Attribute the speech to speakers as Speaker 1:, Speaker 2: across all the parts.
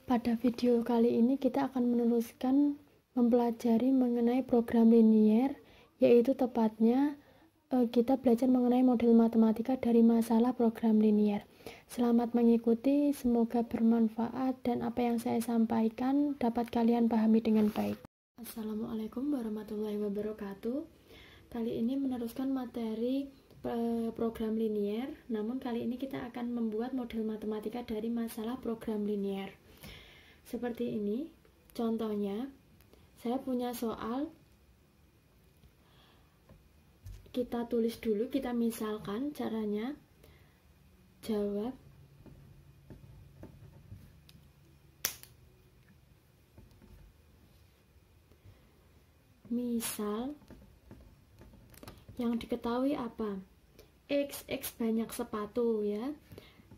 Speaker 1: Pada video kali ini kita akan meneruskan mempelajari mengenai program linier, yaitu tepatnya kita belajar mengenai model matematika dari masalah program linier. Selamat mengikuti, semoga bermanfaat dan apa yang saya sampaikan dapat kalian pahami dengan baik. Assalamualaikum warahmatullahi wabarakatuh. Kali ini meneruskan materi program linier, namun kali ini kita akan membuat model matematika dari masalah program linier. Seperti ini, contohnya, saya punya soal, kita tulis dulu, kita misalkan caranya, jawab misal yang diketahui apa? X banyak sepatu ya,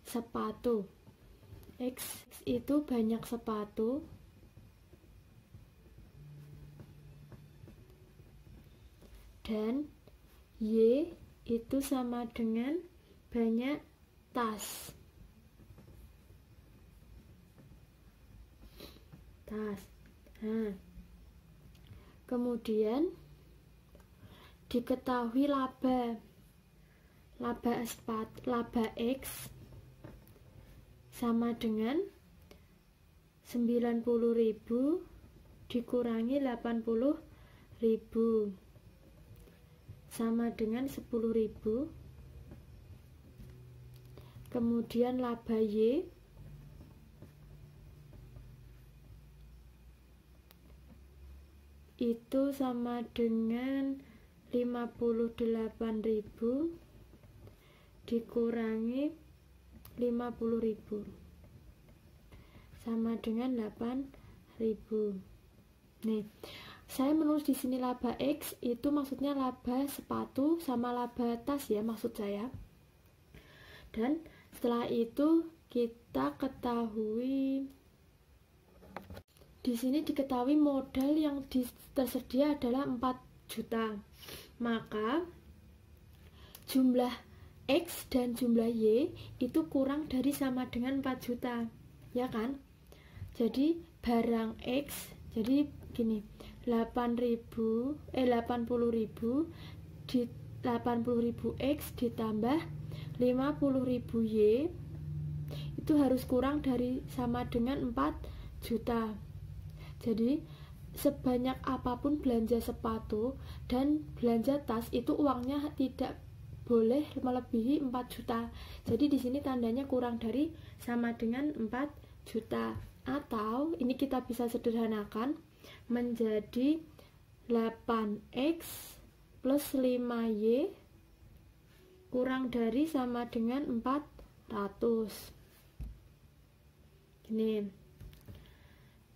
Speaker 1: sepatu. X itu banyak sepatu dan Y itu sama dengan banyak tas. Nah, kemudian diketahui laba X sama dengan 90.000 dikurangi 80.000 sama dengan 10.000. Kemudian laba Y itu sama dengan 58.000 dikurangi 50.000 sama dengan 8.000. Nih, saya menulis di sini laba X itu maksudnya laba sepatu sama laba tas ya, maksud saya. Dan setelah itu kita ketahui di sini diketahui modal yang tersedia adalah 4 juta. Maka jumlah X dan jumlah Y itu kurang dari sama dengan 4 juta, ya kan? Jadi barang X, jadi gini, 80.000 di 80.000 X ditambah 50.000 Y itu harus kurang dari sama dengan 4 juta. Jadi sebanyak apapun belanja sepatu dan belanja tas itu uangnya tidak boleh melebihi 4 juta. Jadi di sini tandanya kurang dari sama dengan 4 juta. Atau ini kita bisa sederhanakan menjadi 8X plus 5Y kurang dari sama dengan 400. Ini.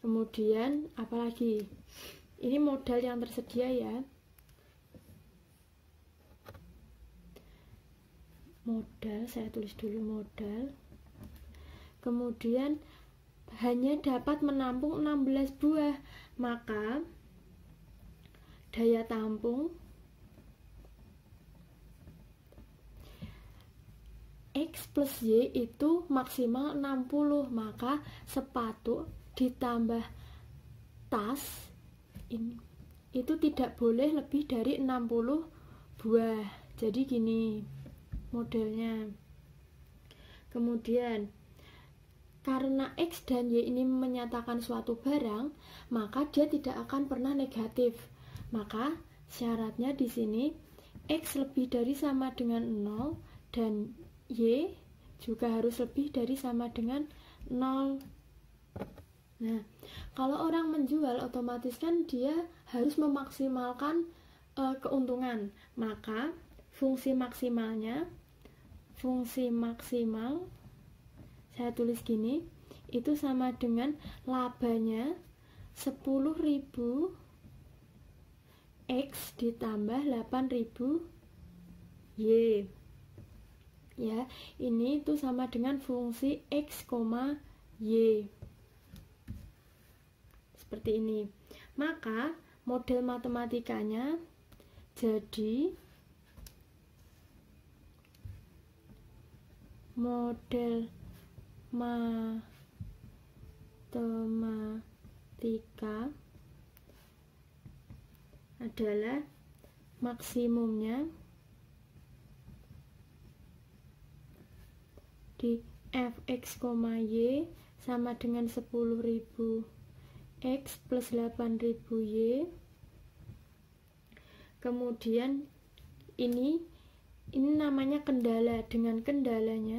Speaker 1: Kemudian apalagi? Ini modal yang tersedia ya. Modal, saya tulis dulu modal. Kemudian hanya dapat menampung 16 buah, maka daya tampung X plus Y itu maksimal 60, maka sepatu ditambah tas ini itu tidak boleh lebih dari 60 buah. Jadi gini modelnya. Kemudian karena X dan Y ini menyatakan suatu barang, maka dia tidak akan pernah negatif. Maka syaratnya di sini X lebih dari sama dengan 0 dan Y juga harus lebih dari sama dengan 0. Nah, kalau orang menjual otomatis kan dia harus memaksimalkan keuntungan. Maka fungsi maksimal saya tulis gini, itu sama dengan labanya 10.000 X ditambah 8.000 Y. Ya, ini itu sama dengan fungsi X, Y. Seperti ini. Maka model matematikanya jadi model matematika matematika adalah maksimumnya di fx, y sama dengan 10.000 x plus 8.000 y. Kemudian ini namanya kendala. Dengan kendala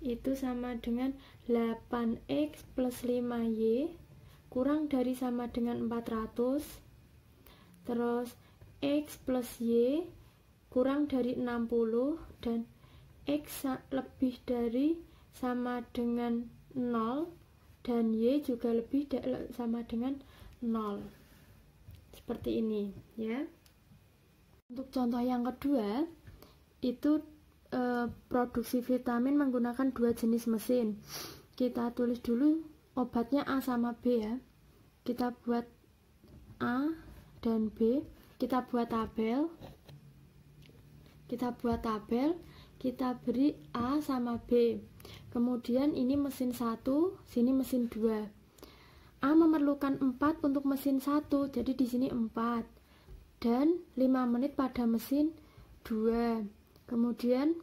Speaker 1: itu sama dengan 8x plus 5y kurang dari sama dengan 400, terus x plus y kurang dari 60, dan x lebih dari sama dengan 0, dan y juga lebih sama dengan 0. Seperti ini ya. Untuk contoh yang kedua, itu produksi vitamin menggunakan dua jenis mesin. Kita tulis dulu obatnya A sama B ya. Kita buat A dan B, kita buat tabel, kita beri A sama B. Kemudian ini mesin 1, sini mesin 2. A memerlukan 4 untuk mesin 1, jadi di sini 4. Dan 5 menit pada mesin 2. Kemudian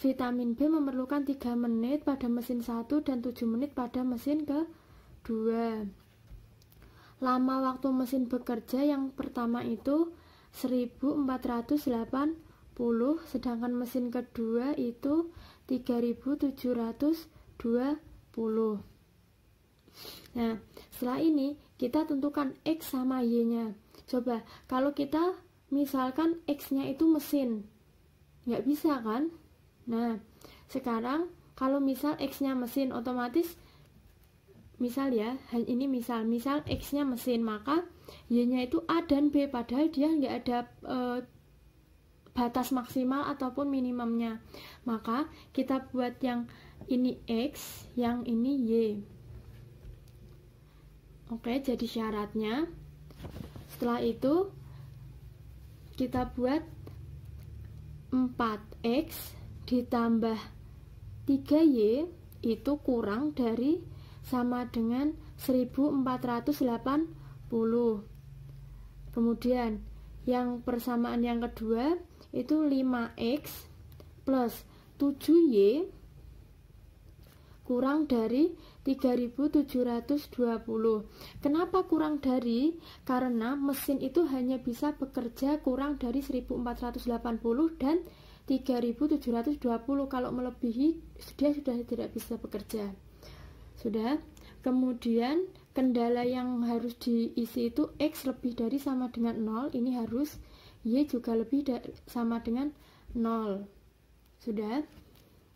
Speaker 1: vitamin B memerlukan 3 menit pada mesin 1 dan 7 menit pada mesin kedua. Lama waktu mesin bekerja yang pertama itu 1480, sedangkan mesin kedua itu 3720. Nah, setelah ini kita tentukan X sama Y-nya. Coba, kalau kita misalkan X-nya itu mesin, nggak bisa kan? Nah, sekarang kalau misal X-nya mesin, otomatis misal ya, ini misal X-nya mesin, maka Y-nya itu A dan B, padahal dia nggak ada batas maksimal ataupun minimumnya. Maka kita buat yang ini X, yang ini Y. Oke, jadi syaratnya setelah itu kita buat 4x ditambah 3y itu kurang dari sama dengan 1480. Kemudian yang persamaan yang kedua itu 5x plus 7y kurang dari 3720. Kenapa kurang dari? Karena mesin itu hanya bisa bekerja kurang dari 1480 dan 3720. Kalau melebihi, dia sudah tidak bisa bekerja. Sudah. Kemudian kendala yang harus diisi itu X lebih dari sama dengan 0. Ini harus Y juga lebih sama dengan 0. Sudah.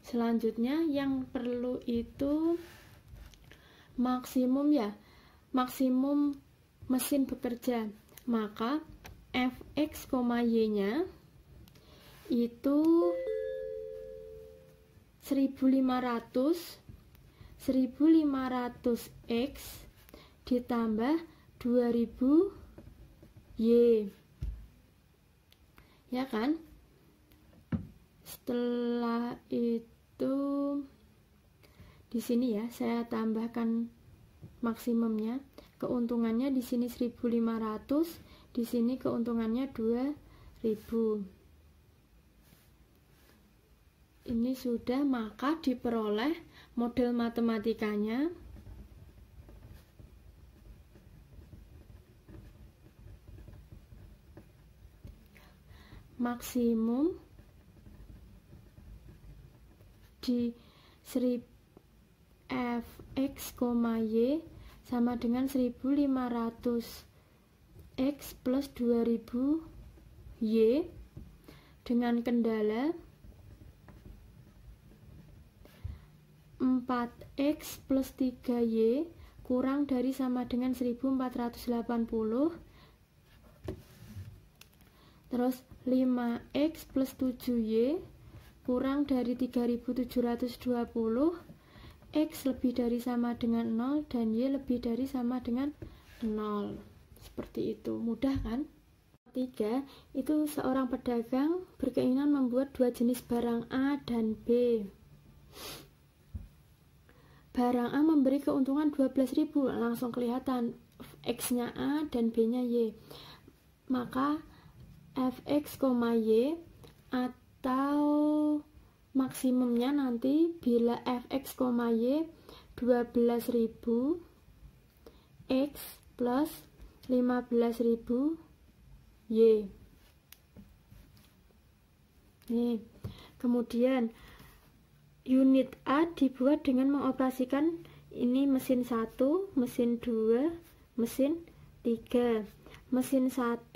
Speaker 1: Selanjutnya yang perlu itu maksimum ya, maksimum mesin bekerja. Maka fx, y-nya itu 1500x ditambah 2000y, ya kan? Setelah itu di sini ya saya tambahkan maksimumnya. Keuntungannya di sini 1500, di sini keuntungannya 2000. Ini sudah, maka diperoleh model matematikanya. Maksimum di fx, y sama dengan 1500x plus 2000y dengan kendala 4x plus 3y kurang dari sama dengan 1480, terus 5x plus 7y kurang dari 3720, X lebih dari sama dengan 0 dan Y lebih dari sama dengan 0. Seperti itu, mudah kan? Ketiga, itu seorang pedagang berkeinginan membuat dua jenis barang A dan B. Barang A memberi keuntungan 12.000, langsung kelihatan X-nya A dan B-nya Y. Maka Fx, Y atau maksimumnya nanti bila Fx, Y 12.000 X plus 15.000 Y. Nih, kemudian unit A dibuat dengan mengoperasikan ini mesin 1, mesin 2, mesin 3. Mesin 1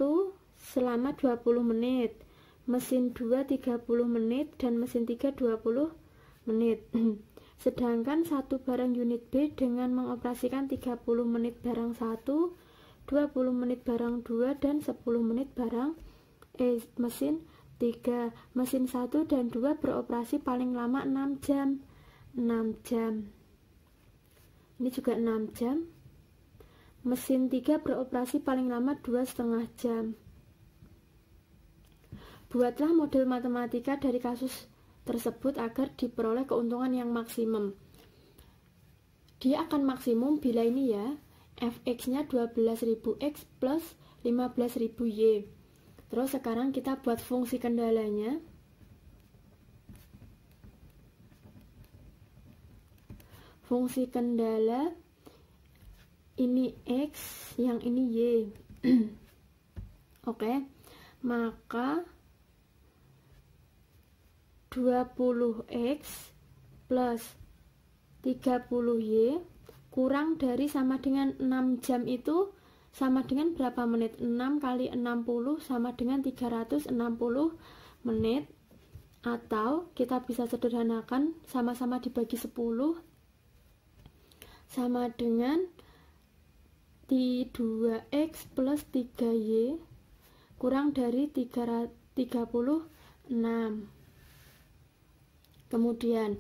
Speaker 1: selama 20 menit, mesin 2 30 menit, dan mesin 3 20 menit. Sedangkan satu barang unit B dengan mengoperasikan 30 menit barang 1, 20 menit barang 2, dan 10 menit barang mesin 3. Mesin 1 dan 2 beroperasi paling lama 6 jam. 6 jam. Ini juga 6 jam. Mesin 3 beroperasi paling lama 2,5 jam. Buatlah model matematika dari kasus tersebut agar diperoleh keuntungan yang maksimum. Dia akan maksimum bila ini ya, Fx-nya 12.000 X plus 15.000 Y. Terus sekarang kita buat fungsi kendalanya. Fungsi kendala ini X, yang ini Y. Oke, maka 20X plus 30Y kurang dari sama dengan 6 jam itu sama dengan berapa menit? 6 kali 60 sama dengan 360 menit. Atau kita bisa sederhanakan, sama-sama dibagi 10 sama dengan 2X plus 3Y kurang dari 36. Kemudian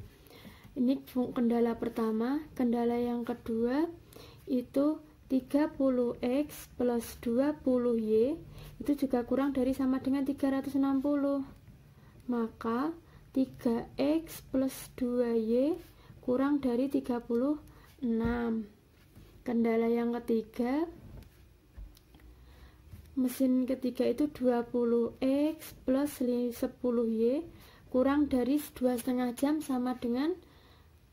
Speaker 1: ini kendala pertama. Kendala yang kedua itu 30X plus 20Y itu juga kurang dari sama dengan 360. Maka 3X plus 2Y kurang dari 36. Kendala yang ketiga, mesin ketiga itu 20X plus 10Y kurang dari 2,5 jam sama dengan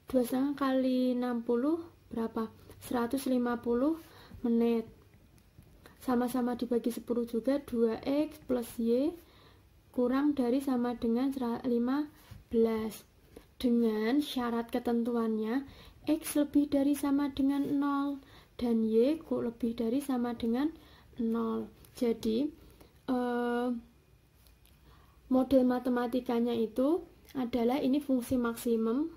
Speaker 1: 2,5 kali 60 berapa? 150 menit. Sama-sama dibagi 10 juga, 2X plus Y kurang dari sama dengan 15. Dengan syarat ketentuannya X lebih dari sama dengan 0 dan Y lebih dari sama dengan 0. Jadi model matematikanya itu adalah ini fungsi maksimum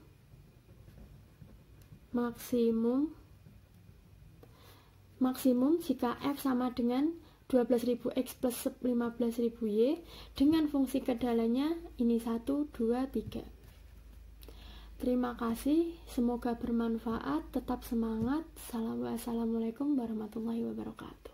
Speaker 1: jika F sama dengan 12.000 X plus 15.000 Y dengan fungsi kendalanya ini 1, 2, 3. Terima kasih, semoga bermanfaat, tetap semangat. Assalamualaikum warahmatullahi wabarakatuh.